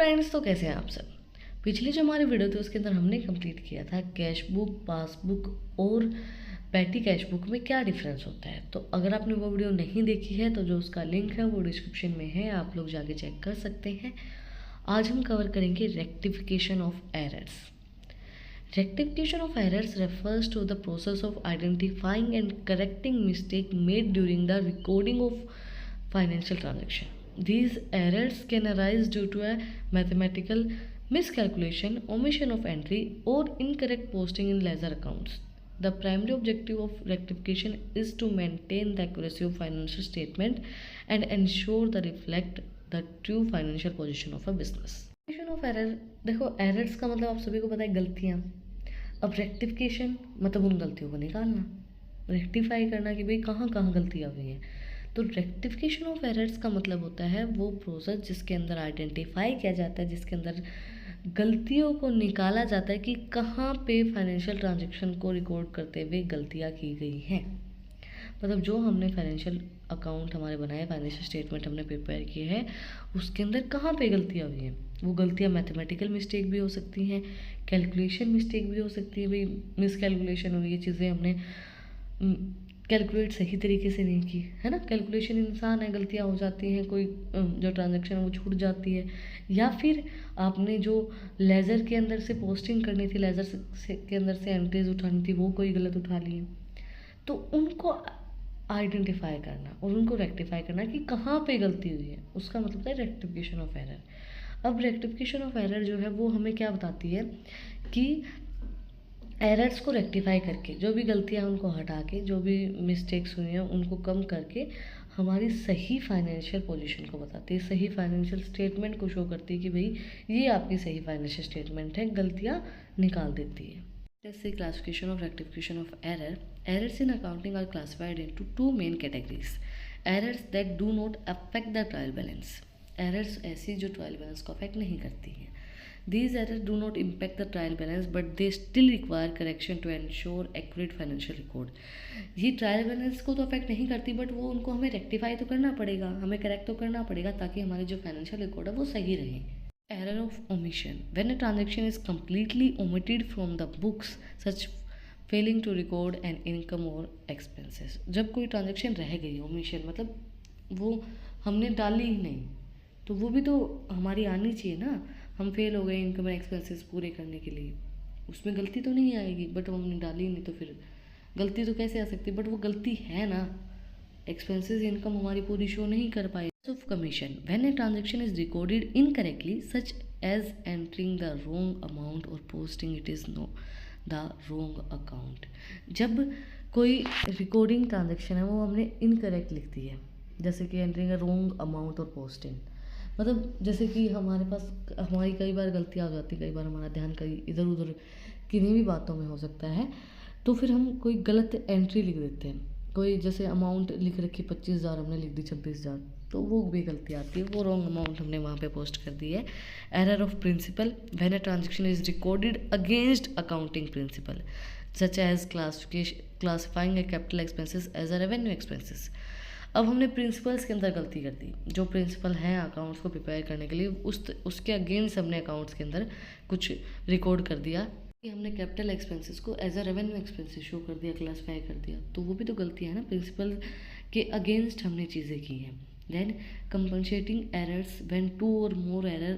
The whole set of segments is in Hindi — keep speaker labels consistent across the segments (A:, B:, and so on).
A: फ्रेंड्स, तो कैसे हैं आप सब। पिछली जो हमारी वीडियो थी उसके अंदर हमने कंप्लीट किया था कैश बुक, पासबुक और पैटी कैश बुक में क्या डिफरेंस होता है। तो अगर आपने वो वीडियो नहीं देखी है तो जो उसका लिंक है वो डिस्क्रिप्शन में है, आप लोग जाके चेक कर सकते हैं। आज हम कवर करेंगे rectification of errors. Rectification of errors refers to the process of identifying and correcting mistake made during the recording of financial transaction. These errors can arise due to a mathematical miscalculation, omission of entry, or incorrect posting in ledger accounts. The primary objective of rectification is to maintain the accuracy of financial statement and ensure the reflect the true financial position of a business. Rectification of error, देखो errors का मतलब आप सभी को पता है गलतियाँ। अब रेक्टिफिकेशन मतलब उन गलतियों को निकालना, रेक्टिफाई करना कि भाई कहाँ कहाँ गलतियाँ हुई हैं। तो रेक्टिफिकेशन ऑफ एरर्स का मतलब होता है वो प्रोसेस जिसके अंदर आइडेंटिफाई किया जाता है, जिसके अंदर गलतियों को निकाला जाता है कि कहाँ पे फाइनेंशियल ट्रांजैक्शन को रिकॉर्ड करते हुए गलतियाँ की गई हैं। मतलब जो हमने फाइनेंशियल अकाउंट हमारे बनाए, फाइनेंशियल स्टेटमेंट हमने प्रिपेयर किए हैं, उसके अंदर कहाँ पे गलतियाँ हुई हैं। वो गलतियाँ मैथमेटिकल मिस्टेक भी हो सकती हैं, कैलकुलेशन मिस्टेक भी हो सकती है, भाई मिस कैलकुलेशन हुई, ये चीज़ें हमने कैलकुलेट सही तरीके से नहीं की है ना। कैलकुलेशन इंसान है, गलतियाँ हो जाती हैं, कोई जो ट्रांजैक्शन है वो छूट जाती है, या फिर आपने जो लेज़र के अंदर से पोस्टिंग करनी थी, लेज़र के अंदर से एंट्रीज उठानी थी, वो कोई गलत उठा ली है। तो उनको आइडेंटिफाई करना और उनको रेक्टिफाई करना कि कहाँ पे गलती हुई है, उसका मतलब है रेक्टिफिकेशन ऑफ एरर। अब रेक्टिफिकेशन ऑफ एरर जो है वो हमें क्या बताती है कि एरर्स को रेक्टिफाई करके, जो भी गलतियाँ उनको हटा के, जो भी मिस्टेक्स हुई हैं उनको कम करके हमारी सही फाइनेंशियल पोजीशन को बताती है, सही फाइनेंशियल स्टेटमेंट को शो करती है कि भाई ये आपकी सही फाइनेंशियल स्टेटमेंट है, गलतियाँ निकाल देती है। Let's say classification of rectification of error. Errors in accounting are classified into two main categories. Errors that do not affect the trial balance. Errors ऐसी जो trial balance को affect नहीं करती हैं. These errors do not impact the trial balance, but they still require correction to ensure accurate financial record. ये ट्रायल बैलेंस को तो अफेक्ट नहीं करती, बट वो उनको हमें रेक्टिफाई तो करना पड़ेगा, हमें करेक्ट तो करना पड़ेगा ताकि हमारे जो फाइनेंशियल रिकॉर्ड है वो सही रहे। Error of omission. When a transaction is completely omitted from the books, such failing to record an income or expenses. जब कोई ट्रांजेक्शन रह गई, omission मतलब वो हमने डाली ही नहीं, तो वो भी तो हमारी आनी चाहिए ना। हम फेल हो गए इनकम और एक्सपेंसेस पूरे करने के लिए, उसमें गलती तो नहीं आएगी, बट हमने डाली नहीं तो फिर गलती तो कैसे आ सकती, बट वो गलती है ना। एक्सपेंसेस इनकम हमारी पूरी शो नहीं कर पाई। Of commission. When a transaction is recorded incorrectly, such as entering the wrong amount or posting it is no the wrong account. जब कोई रिकॉर्डिंग ट्रांजेक्शन है वो हमने इनकरेक्ट लिख दी है, जैसे कि एंटरिंग अ रॉन्ग अमाउंट और पोस्टिंग, मतलब जैसे कि हमारे पास हमारी कई बार गलतियाँ हो जाती है, कई बार हमारा ध्यान कहीं इधर उधर किन्हीं भी बातों में हो सकता है, तो फिर हम कोई गलत एंट्री लिख देते हैं। कोई जैसे अमाउंट लिख रखी 25,000, हमने लिख दी 26,000, तो वो भी गलती आती है, वो रॉन्ग अमाउंट हमने वहाँ पे पोस्ट कर दी है। Error of principle. When a transaction is recorded against accounting principle such as classifying a capital expenses as a revenue expenses. अब हमने प्रिंसिपल्स के अंदर गलती कर दी, जो प्रिंसिपल हैं अकाउंट्स को प्रिपेयर करने के लिए, उसके अगेंस्ट हमने अकाउंट्स के अंदर कुछ रिकॉर्ड कर दिया कि हमने कैपिटल एक्सपेंसेस को as a revenue expenses show कर दिया, क्लासीफाई कर दिया, तो वो भी तो गलती है ना, प्रिंसिपल के अगेंस्ट हमने चीज़ें की हैं। Then compensating errors when two or more error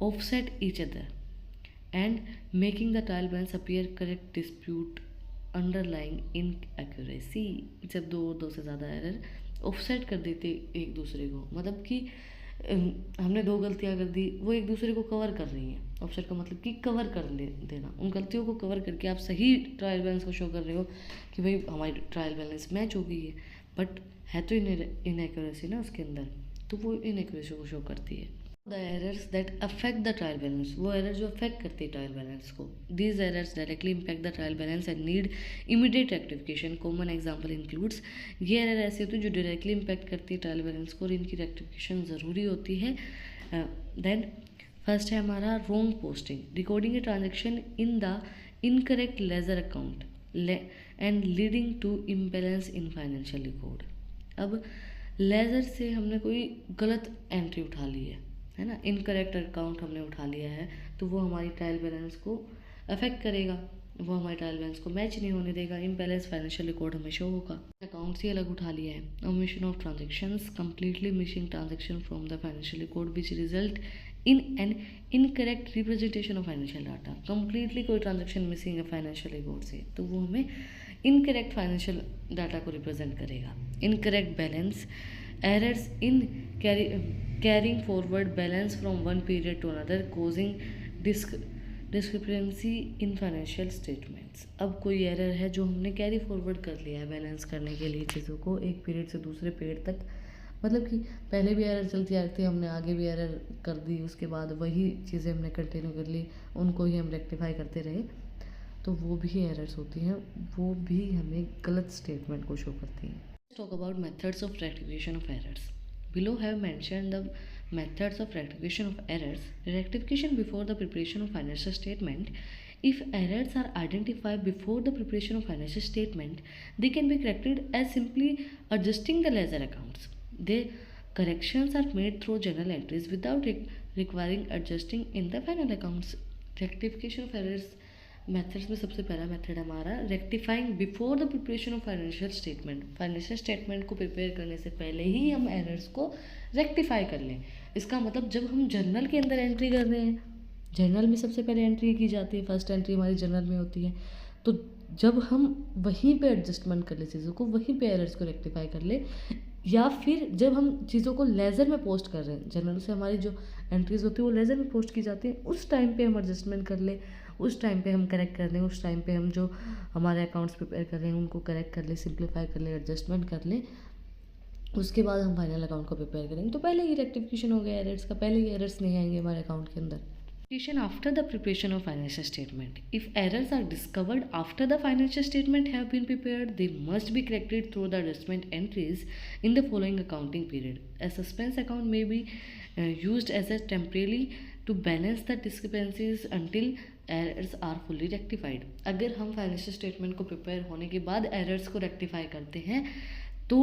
A: offset each other and making the trial balance appear correct dispute underlying inaccuracy. जब दो से ज़्यादा एरर ऑफसेट कर देते एक दूसरे को, मतलब कि हमने दो गलतियाँ कर दी, वो एक दूसरे को कवर कर रही हैं। ऑफसेट का मतलब कि कवर कर देना, उन गलतियों को कवर करके आप सही ट्रायल बैलेंस को शो कर रहे हो कि भाई हमारी ट्रायल बैलेंस मैच हो गई है, बट है तो इनएक्यूरेसी ना उसके अंदर, तो वो इनएक्यूरेसी को शो करती है। The errors that affect the trial balance, वो एरर जो अफेक्ट करती है ट्रायल बैलेंस को। These errors directly impact the trial balance and need immediate rectification. Common example includes, ये एरर ऐसी होती है जो डायरेक्टली इम्पैक्ट करती है ट्रायल बैलेंस को और इनकी रेक्टिफिकेशन ज़रूरी होती है। देन फर्स्ट है हमारा wrong posting. Recording a transaction in the incorrect ledger account and leading to imbalance in financial record. अब लेज़र से हमने कोई गलत एंट्री उठा ली है है ना, इनकरेक्ट अकाउंट हमने उठा लिया है तो वो हमारी ट्रायल बैलेंस को अफेक्ट करेगा, वो हमारे ट्रायल बैलेंस को मैच नहीं होने देगा, इम्बैलेंस फाइनेंशियल रिकॉर्ड हमें शो होगा। अकाउंट्स ही अलग उठा लिया है। Omission of transactions, completely missing transaction from the financial record which result in an incorrect representation of financial data. Completely कोई ट्रांजेक्शन मिसिंग है फाइनेंशियल रिकॉर्ड से तो वो हमें इनकरेक्ट फाइनेंशियल डाटा को रिप्रेजेंट करेगा। Incorrect balance, errors in carrying forward balance from one period to another causing discrepancy in financial statements. अब कोई एरर है जो हमने कैरी फॉरवर्ड कर लिया है बैलेंस करने के लिए चीज़ों को एक पीरियड से दूसरे पीरियड तक, मतलब कि पहले भी एरर चलती आ रही थी, हमने आगे भी एरर कर दी, उसके बाद वही चीज़ें हमने कंटिन्यू कर ली, उनको ही हम रेक्टिफाई करते रहे, तो वो भी एरर्स होती हैं, वो भी हमें गलत स्टेटमेंट को शो करती हैं। Talk about methods of rectification of errors. Below have mentioned the methods of rectification of errors. Rectification before the preparation of financial statement. If errors are identified before the preparation of financial statement, they can be corrected as simply adjusting the ledger accounts. The corrections are made through journal entries without requiring adjusting in the final accounts. Rectification of errors methods में सबसे पहला मेथड हमारा rectifying before the preparation of financial statement. Financial statement को प्रिपेयर करने से पहले ही हम एरर्स को रेक्टिफाई कर लें। इसका मतलब जब हम जर्नल के अंदर एंट्री कर रहे हैं, जर्नल में सबसे पहले एंट्री की जाती है, फर्स्ट एंट्री हमारी जर्नल में होती है, तो जब हम वहीं पे एडजस्टमेंट कर ले चीज़ों को, वहीं पे एरर्स को रेक्टिफाई कर ले, या फिर जब हम चीज़ों को लेज़र में पोस्ट कर रहे हैं, जर्नल से हमारी जो एंट्रीज होती है वो लेज़र में पोस्ट की जाती है, उस टाइम पे हम एडजस्टमेंट कर ले, उस टाइम पे हम करेक्ट कर लें, उस टाइम पे हम जो हमारे अकाउंट्स प्रिपेयर कर रहे हैं उनको करेक्ट कर ले, सिंप्लीफाई कर ले, एडजस्टमेंट कर लें, उसके बाद हम फाइनल अकाउंट को प्रिपेयर करेंगे। तो पहले ही रेक्टिफिकेशन हो गया एरर्स का, पहले ही एरर्स नहीं आएंगे हमारे अकाउंट के अंदर। After the preparation of financial statement. If errors are discovered after the financial statement have been prepared, they must be corrected through the adjustment entries in the following accounting period. A suspense account may be used as a temporarily to balance the discrepancies until errors are fully rectified. अगर हम फाइनेंशियल स्टेटमेंट को प्रिपेयर होने के बाद एरर्स को रेक्टिफाई करते हैं तो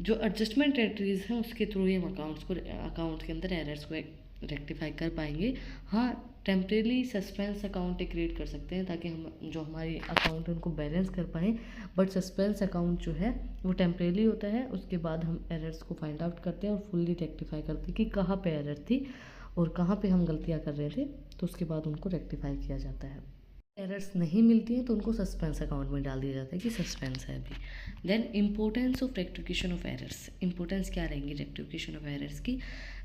A: जो एडजस्टमेंट एंट्रीज हैं उसके थ्रू ही हम अकाउंट के अंदर एरर्स को रेक्टिफाई कर पाएंगे। हाँ, टेम्परेली सस्पेंस अकाउंट क्रिएट कर सकते हैं ताकि हम जो हमारी अकाउंट है उनको बैलेंस कर पाएँ, बट सस्पेंस अकाउंट जो है वो टेम्परेली होता है, उसके बाद हम एरर्स को फाइंड आउट करते हैं और फुल्ली रेक्टिफाई करते हैं कि कहाँ पे एरर थी और कहाँ पे हम गलतियाँ कर रहे थे, तो उसके बाद उनको रेक्टिफाई किया जाता है। एरर्स नहीं मिलती हैं तो उनको सस्पेंस अकाउंट में डाल दिया जाता है कि सस्पेंस है अभी। Then importance of rectification of errors. Importance क्या रहेंगी रेक्टिफिकेशन ऑफ एरर्स की?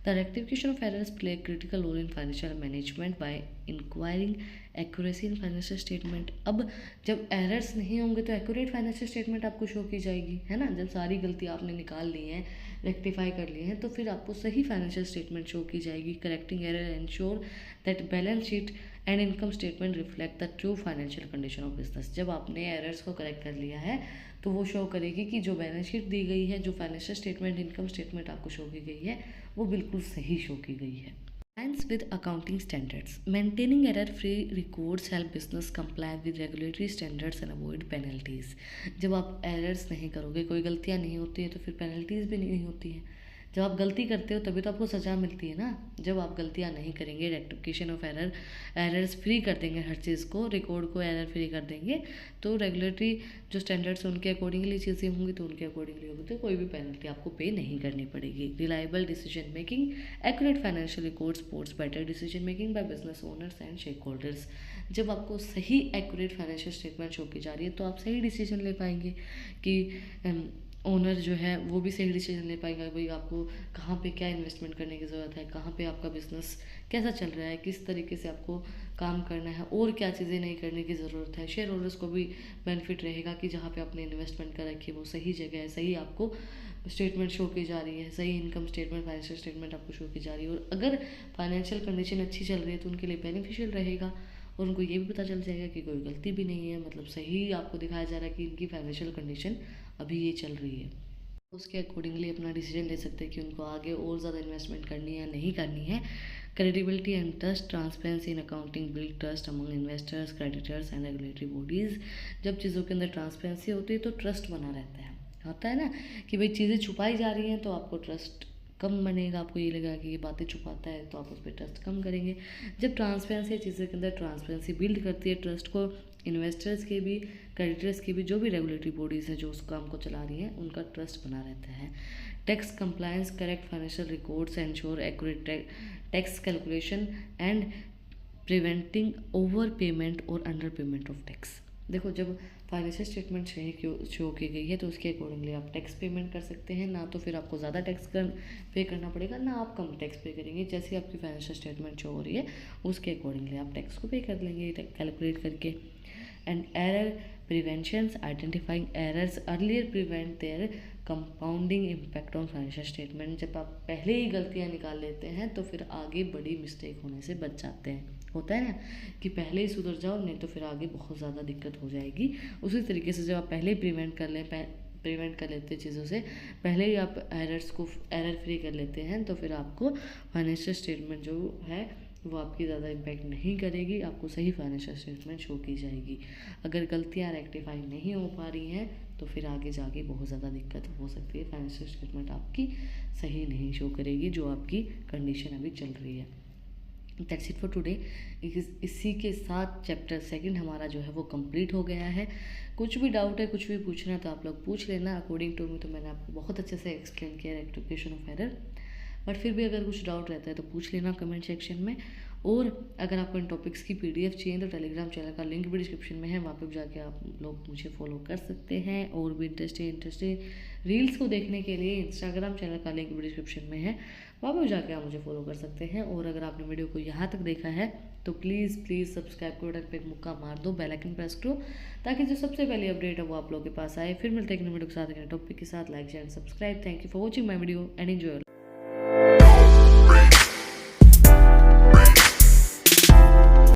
A: The rectification of errors play critical role in financial management by inquiring accuracy in financial statement. अब जब एरर्स नहीं होंगे तो एक्यूरेट फाइनेंशियल स्टेटमेंट आपको शो की जाएगी, है ना। जब सारी गलती आपने निकाल ली हैं, रेक्टिफाई कर लिए हैं, तो फिर आपको सही फाइनेंशियल स्टेटमेंट शो की जाएगी। Correcting error ensure that balance sheet and income statement reflect the true financial condition of business. जब आपने एरर्स को करेक्ट कर लिया है तो वो शो करेगी कि जो बैलेंस शीट दी गई है, जो फाइनेंशियल स्टेटमेंट, इनकम स्टेटमेंट आपको शो की गई है, वो बिल्कुल सही शो की गई है। Compliance with accounting standards. Maintaining error-free records help business comply with regulatory standards and avoid penalties. जब आप एरर्स नहीं करोगे, कोई गलतियाँ नहीं होती है, तो फिर पेनल्टीज़ भी नहीं होती हैं। जब आप गलती करते हो तभी तो आपको सज़ा मिलती है ना। जब आप गलतियाँ नहीं करेंगे, रेक्टिफिकेशन ऑफ एरर्स फ्री कर देंगे, हर चीज़ को, रिकॉर्ड को एरर फ्री कर देंगे, तो रेगुलेटरी जो स्टैंडर्ड्स हैं उनके अकॉर्डिंगली चीज़ें होंगी, तो उनके अकॉर्डिंगली होगी, तो कोई भी पेनल्टी आपको पे नहीं करनी पड़ेगी। Reliable decision making, accurate financial record supports better decision making by business owners and share holders. जब आपको सही एक्यूरेट फाइनेंशियल स्टेटमेंट शो की जा रही है तो आप सही डिसीजन ले पाएंगे कि ओनर जो है वो भी सही डिसीजन ले पाएगा, भाई आपको कहाँ पे क्या इन्वेस्टमेंट करने की ज़रूरत है, कहाँ पे आपका बिजनेस कैसा चल रहा है, किस तरीके से आपको काम करना है और क्या चीज़ें नहीं करने की ज़रूरत है। शेयर होल्डर्स को भी बेनिफिट रहेगा कि जहाँ पे आपने इन्वेस्टमेंट कर रखी है वो सही जगह है, सही आपको स्टेटमेंट शो की जा रही है, सही इनकम स्टेटमेंट, फाइनेंशियल स्टेटमेंट आपको शो की जा रही है, और अगर फाइनेंशियल कंडीशन अच्छी चल रही है तो उनके लिए बेनिफिशियल रहेगा और उनको ये भी पता चल जाएगा कि कोई गलती भी नहीं है, मतलब सही आपको दिखाया जा रहा है कि इनकी फाइनेंशियल कंडीशन अभी ये चल रही है। उसके अकॉर्डिंगली अपना डिसीजन ले सकते हैं कि उनको आगे और ज़्यादा इन्वेस्टमेंट करनी है या नहीं करनी है। Credibility and trust, transparency in accounting build trust among investors, creditors and regulatory bodies. जब चीज़ों के अंदर ट्रांसपेरेंसी होती है तो ट्रस्ट बना रहता है, होता है ना कि भाई चीज़ें छुपाई जा रही हैं तो आपको ट्रस्ट कम बनेगा, आपको ये लगेगा कि ये बातें छुपाता है, तो आप उस पर ट्रस्ट कम करेंगे। जब ट्रांसपेरेंसी चीज़ों के अंदर ट्रांसपेरेंसी बिल्ड करती है ट्रस्ट को, इन्वेस्टर्स के भी, क्रेडिटर्स की भी, जो भी रेगुलेटरी बॉडीज़ हैं जो उस काम को चला रही हैं, उनका ट्रस्ट बना रहता है। Tax compliance, correct financial records ensure accurate tax calculation and preventing over payment और अंडर पेमेंट ऑफ टैक्स। देखो, जब फाइनेंशियल स्टेटमेंट शो की गई है तो उसके अकॉर्डिंगली आप टैक्स पेमेंट कर सकते हैं, ना तो फिर आपको ज़्यादा टैक्स पे करना पड़ेगा, ना आप कम टैक्स पे करेंगे। जैसे ही आपकी फाइनेंशियल स्टेटमेंट शो हो रही है उसके अकॉर्डिंगली आप टैक्स को पे कर लेंगे कैलकुलेट करके। And error preventions, identifying errors earlier prevent there compounding impact on financial statement. जब आप पहले ही गलतियाँ निकाल लेते हैं तो फिर आगे बड़ी मिस्टेक होने से बच जाते हैं। होता है ना कि पहले ही सुधर जाओ, नहीं तो फिर आगे बहुत ज़्यादा दिक्कत हो जाएगी। उसी तरीके से जब आप पहले ही प्रिवेंट कर लेते हैं चीज़ों से, पहले ही आप एरर फ्री कर लेते हैं, तो फिर आपको फाइनेंशियल स्टेटमेंट जो है वो आपकी ज़्यादा इम्पैक्ट नहीं करेगी, आपको सही फाइनेंशियल स्टेटमेंट शो की जाएगी। अगर गलतियाँ रेक्टिफाई नहीं हो पा रही हैं तो फिर आगे जाके बहुत ज़्यादा दिक्कत हो सकती है, फाइनेंशियल स्टेटमेंट आपकी सही नहीं शो करेगी जो आपकी कंडीशन अभी चल रही है। That's it for today. इसी के साथ चैप्टर 2 हमारा जो है वो कंप्लीट हो गया है। कुछ भी डाउट है, कुछ भी पूछना है तो आप लोग पूछ लेना। अकॉर्डिंग टू मी तो मैंने आपको बहुत अच्छे से एक्सप्लेन किया रेक्टिफिकेशन ऑफ एरर, बट फिर भी अगर कुछ डाउट रहता है तो पूछ लेना कमेंट सेक्शन में। और अगर आपको इन टॉपिक्स की PDF चाहिए तो टेलीग्राम चैनल का लिंक भी डिस्क्रिप्शन में है, वहाँ पे जाके आप लोग मुझे फॉलो कर सकते हैं। और भी इंटरेस्टिंग रील्स को देखने के लिए इंस्टाग्राम चैनल का लिंक भी डिस्क्रिप्शन में है, वहाँ पे जाके आप मुझे फॉलो कर सकते हैं। और अगर आपने वीडियो को यहाँ तक देखा है तो प्लीज़ सब्सक्राइब के बटन पे एक मुक्का मार दो, बेल आइकन प्रेस करो, ताकि जो सबसे पहली अपडेट है वो आप लोगों के पास आए। फिर मिलते हैं एक नए वीडियो के साथ, एक नए टॉपिक के साथ। Like share and subscribe. Thank you for watching my video and enjoy.